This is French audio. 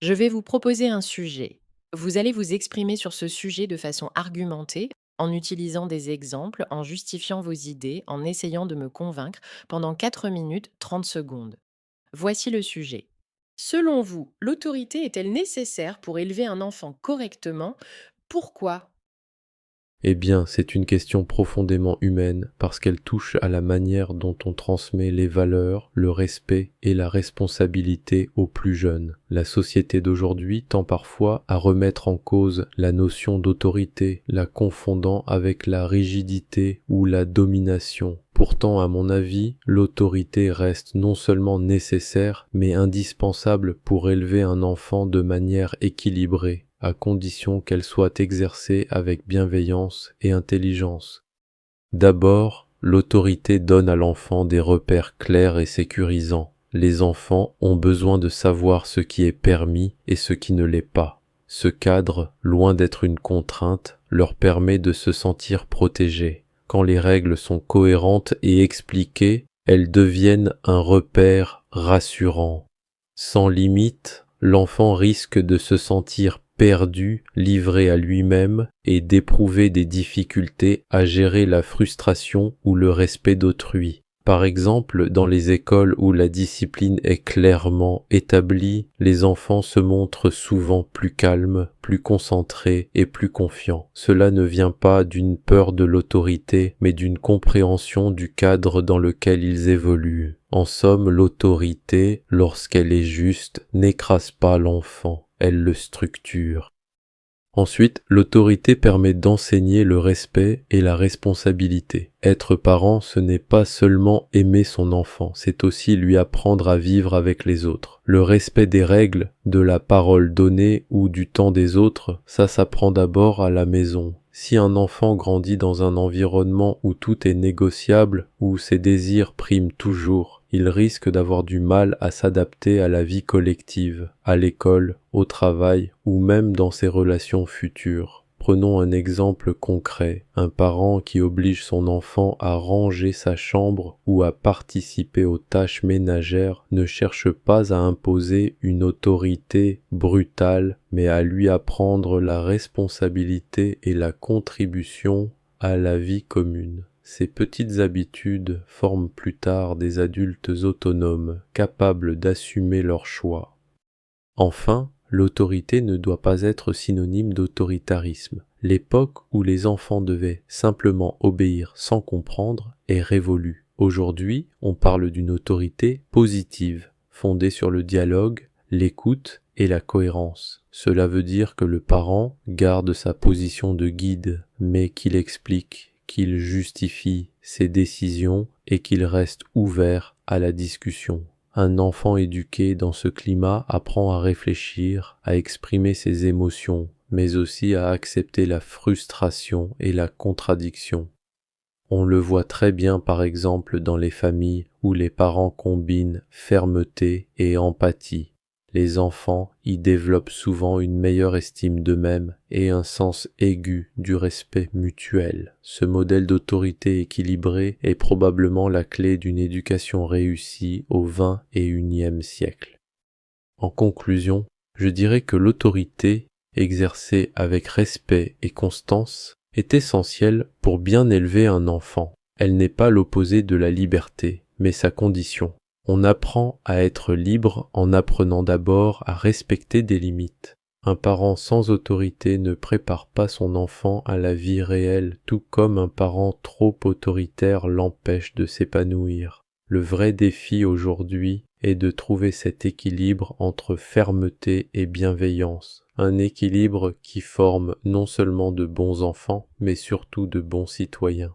Je vais vous proposer un sujet. Vous allez vous exprimer sur ce sujet de façon argumentée, en utilisant des exemples, en justifiant vos idées, en essayant de me convaincre pendant 4 minutes 30 secondes. Voici le sujet. Selon vous, l'autorité est-elle nécessaire pour élever un enfant correctement? Pourquoi? Eh bien, c'est une question profondément humaine parce qu'elle touche à la manière dont on transmet les valeurs, le respect et la responsabilité aux plus jeunes. La société d'aujourd'hui tend parfois à remettre en cause la notion d'autorité, la confondant avec la rigidité ou la domination. Pourtant, à mon avis, l'autorité reste non seulement nécessaire, mais indispensable pour élever un enfant de manière équilibrée, à condition qu'elle soit exercée avec bienveillance et intelligence. D'abord, l'autorité donne à l'enfant des repères clairs et sécurisants. Les enfants ont besoin de savoir ce qui est permis et ce qui ne l'est pas. Ce cadre, loin d'être une contrainte, leur permet de se sentir protégés. Quand les règles sont cohérentes et expliquées, elles deviennent un repère rassurant. Sans limite, l'enfant risque de se sentir perdu, livré à lui-même et d'éprouver des difficultés à gérer la frustration ou le respect d'autrui. Par exemple, dans les écoles où la discipline est clairement établie, les enfants se montrent souvent plus calmes, plus concentrés et plus confiants. Cela ne vient pas d'une peur de l'autorité, mais d'une compréhension du cadre dans lequel ils évoluent. En somme, l'autorité, lorsqu'elle est juste, n'écrase pas l'enfant, elle le structure. Ensuite, l'autorité permet d'enseigner le respect et la responsabilité. Être parent, ce n'est pas seulement aimer son enfant, c'est aussi lui apprendre à vivre avec les autres. Le respect des règles, de la parole donnée ou du temps des autres, ça s'apprend d'abord à la maison. Si un enfant grandit dans un environnement où tout est négociable, où ses désirs priment toujours, il risque d'avoir du mal à s'adapter à la vie collective, à l'école, au travail ou même dans ses relations futures. Prenons un exemple concret, un parent qui oblige son enfant à ranger sa chambre ou à participer aux tâches ménagères ne cherche pas à imposer une autorité brutale, mais à lui apprendre la responsabilité et la contribution à la vie commune. Ces petites habitudes forment plus tard des adultes autonomes, capables d'assumer leurs choix. Enfin, l'autorité ne doit pas être synonyme d'autoritarisme. L'époque où les enfants devaient simplement obéir sans comprendre est révolue. Aujourd'hui, on parle d'une autorité positive, fondée sur le dialogue, l'écoute et la cohérence. Cela veut dire que le parent garde sa position de guide, mais qu'il explique, qu'il justifie ses décisions et qu'il reste ouvert à la discussion. Un enfant éduqué dans ce climat apprend à réfléchir, à exprimer ses émotions, mais aussi à accepter la frustration et la contradiction. On le voit très bien par exemple dans les familles où les parents combinent fermeté et empathie. Les enfants y développent souvent une meilleure estime d'eux-mêmes et un sens aigu du respect mutuel. Ce modèle d'autorité équilibrée est probablement la clé d'une éducation réussie au XXIe siècle. En conclusion, je dirais que l'autorité, exercée avec respect et constance, est essentielle pour bien élever un enfant. Elle n'est pas l'opposé de la liberté, mais sa condition. On apprend à être libre en apprenant d'abord à respecter des limites. Un parent sans autorité ne prépare pas son enfant à la vie réelle, tout comme un parent trop autoritaire l'empêche de s'épanouir. Le vrai défi aujourd'hui est de trouver cet équilibre entre fermeté et bienveillance, un équilibre qui forme non seulement de bons enfants, mais surtout de bons citoyens.